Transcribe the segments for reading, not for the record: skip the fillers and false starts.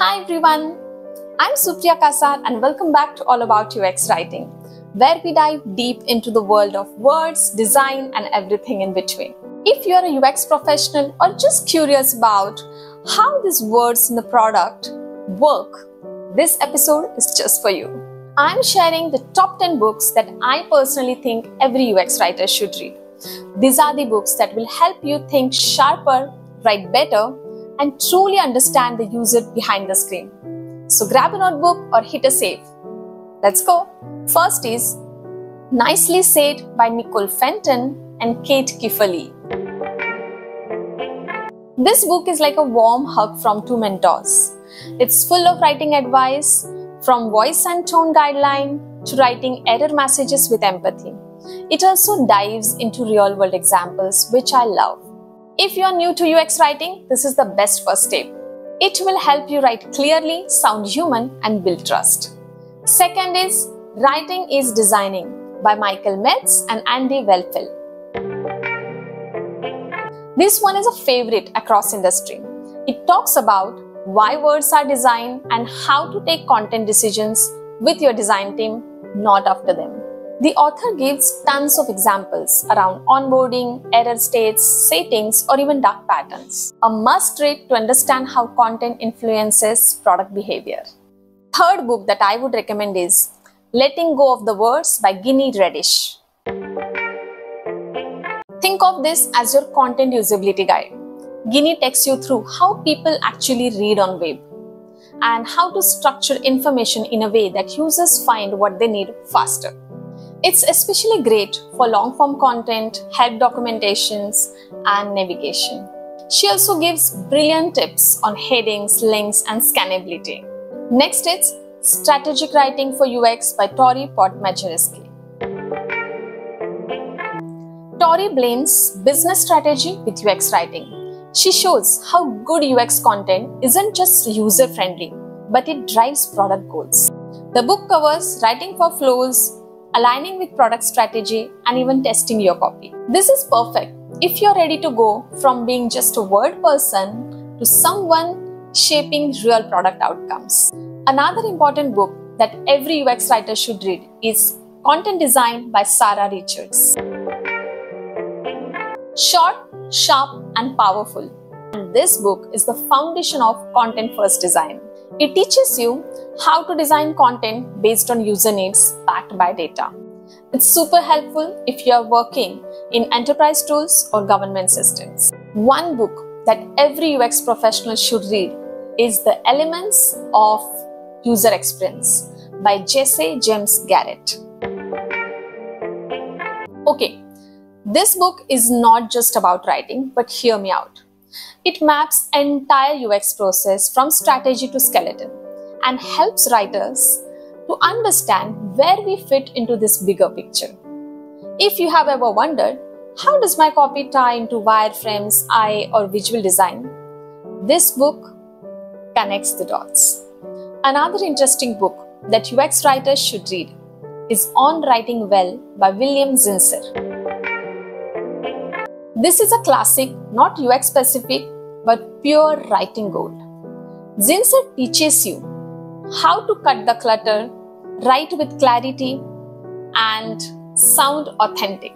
Hi everyone, I'm Supriya Kasar and welcome back to All About UX Writing, where we dive deep into the world of words, design and everything in between. If you're a UX professional or just curious about how these words in the product work, this episode is just for you. I'm sharing the top 10 books that I personally think every UX writer should read. These are the books that will help you think sharper, write better, and truly understand the user behind the screen. So grab a notebook or hit a save. Let's go. First is Nicely Said by Nicole Fenton and Kate Kifferly. This book is like a warm hug from two mentors. It's full of writing advice, from voice and tone guideline to writing error messages with empathy. It also dives into real-world examples, which I love. If you are new to UX writing, this is the best first step. It will help you write clearly, sound human, and build trust. Second is Writing is Designing by Michael Metz and Andy Welfel. This one is a favorite across industry. It talks about why words are designed and how to take content decisions with your design team, not after them. The author gives tons of examples around onboarding, error states, settings, or even dark patterns. A must-read to understand how content influences product behavior. Third book that I would recommend is Letting Go of the Words by Ginny Reddish. Think of this as your content usability guide. Ginny takes you through how people actually read on web and how to structure information in a way that users find what they need faster. It's especially great for long-form content, help documentations, and navigation. She also gives brilliant tips on headings, links, and scannability. Next is Strategic Writing for UX by Tori Podmajersky. Tori blends business strategy with UX writing. She shows how good UX content isn't just user-friendly, but it drives product goals. The book covers writing for flows, aligning with product strategy, and even testing your copy. This is perfect if you're ready to go from being just a word person to someone shaping real product outcomes. Another important book that every UX writer should read is Content Design by Sarah Richards. Short, sharp, and powerful. And this book is the foundation of content-first design. It teaches you how to design content based on user needs backed by data. It's super helpful if you are working in enterprise tools or government systems. One book that every UX professional should read is The Elements of User Experience by Jesse James Garrett. Okay, this book is not just about writing, but hear me out. It maps entire UX process from strategy to skeleton and helps writers to understand where we fit into this bigger picture. If you have ever wondered, how does my copy tie into wireframes, or visual design? This book connects the dots. Another interesting book that UX writers should read is On Writing Well by William Zinsser. This is a classic, not UX specific, but pure writing gold. Zinsser teaches you how to cut the clutter, write with clarity, and sound authentic.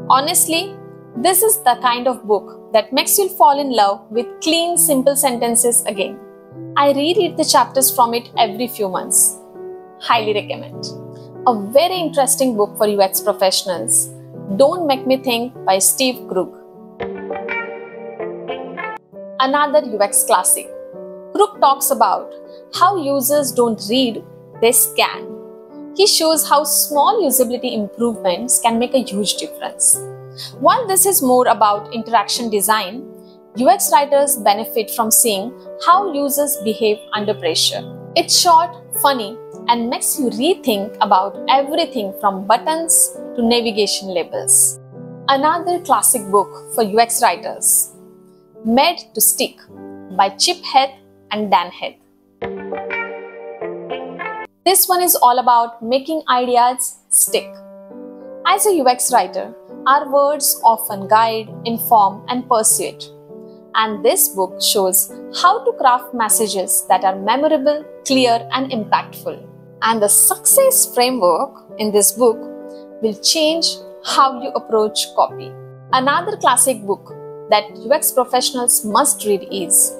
Honestly, this is the kind of book that makes you fall in love with clean, simple sentences again. I reread the chapters from it every few months. Highly recommend. A very interesting book for UX professionals, Don't Make Me Think by Steve Krug. Another UX classic. Krug talks about how users don't read, they scan. He shows how small usability improvements can make a huge difference. While this is more about interaction design, UX writers benefit from seeing how users behave under pressure. It's short, funny, and makes you rethink about everything from buttons to navigation labels. Another classic book for UX writers, Made to Stick by Chip Heath and Dan Heath. This one is all about making ideas stick. As a UX writer, our words often guide, inform, and persuade. And this book shows how to craft messages that are memorable, clear, and impactful. And the success framework in this book will change how you approach copy. Another classic book that UX professionals must read is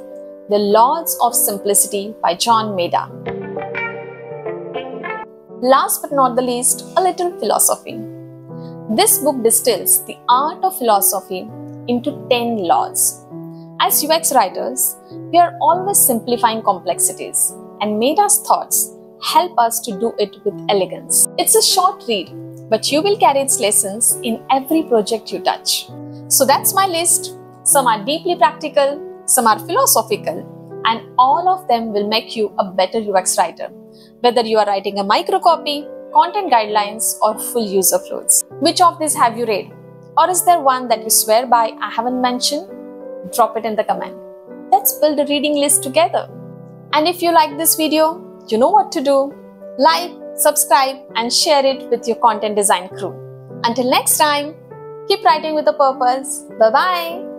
The Laws of Simplicity by John Maeda. Last but not the least, a little philosophy. This book distills the art of philosophy into 10 laws. As UX writers, we are always simplifying complexities, and Maeda's thoughts help us to do it with elegance. It's a short read, but you will carry its lessons in every project you touch. So that's my list. Some are deeply practical, some are philosophical, and all of them will make you a better UX writer, whether you are writing a microcopy, content guidelines, or full user flows. Which of these have you read? Or is there one that you swear by I haven't mentioned? Drop it in the comment. Let's build a reading list together. And if you like this video, you know what to do. Like, subscribe, and share it with your content design crew. Until next time, keep writing with a purpose. Bye-bye.